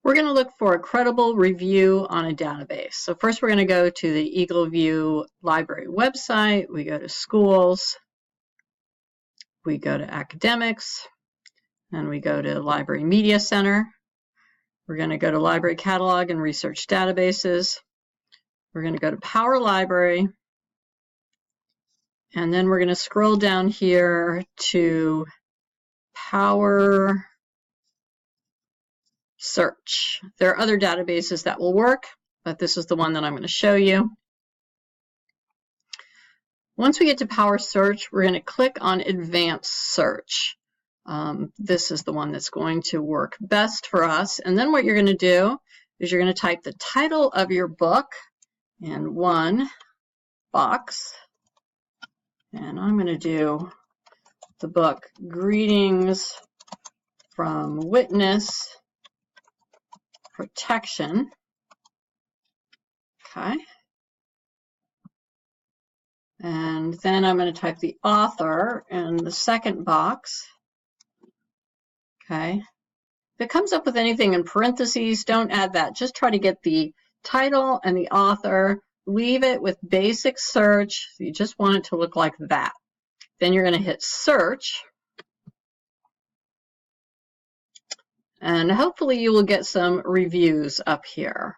We're going to look for a credible review on a database. So first we're going to go to the EagleView Library website. We go to Schools, we go to Academics, and we go to Library Media Center. We're going to go to Library Catalog and Research Databases. We're going to go to Power Library, and then we're going to scroll down here to Power Search. There are other databases that will work, but this is the one that I'm going to show you. Once we get to Power Search, we're going to click on Advanced Search. This is the one that's going to work best for us. And then what you're going to do is you're going to type the title of your book in one box. And I'm going to do the book Greetings from Witness Protection. Okay. And then I'm going to type the author in the second box. Okay. If it comes up with anything in parentheses, don't add that. Just try to get the title and the author. Leave it with basic search. You just want it to look like that. Then you're going to hit search. And hopefully you will get some reviews up here.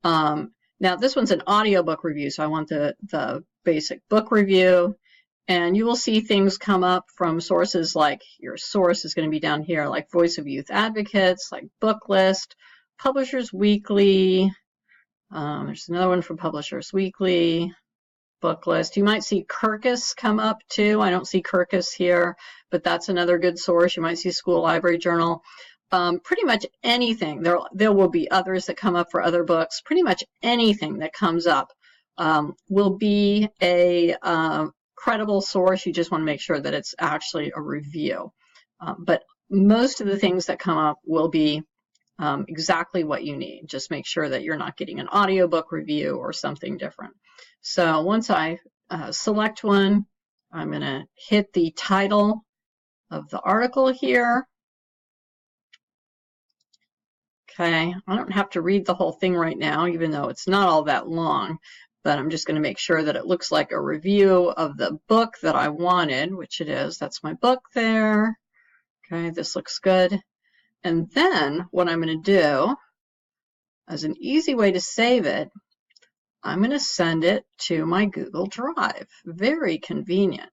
Now this one's an audiobook review, so I want the basic book review. And you will see things come up from sources like, your source is going to be down here, like Voice of Youth Advocates, like Booklist, Publishers Weekly. There's another one from Publishers Weekly, Booklist. You might see Kirkus come up too. I don't see Kirkus here, but that's another good source. You might see School Library Journal. Pretty much anything. There will be others that come up for other books. Pretty much anything that comes up will be a credible source. You just want to make sure that it's actually a review. But most of the things that come up will be exactly what you need. Just make sure that you're not getting an audiobook review or something different. So once I select one, I'm going to hit the title of the article here. Okay, I don't have to read the whole thing right now, even though it's not all that long, but I'm just going to make sure that it looks like a review of the book that I wanted, which it is. That's my book there. Okay, this looks good. And then what I'm going to do, as an easy way to save it, I'm going to send it to my Google Drive. Very convenient.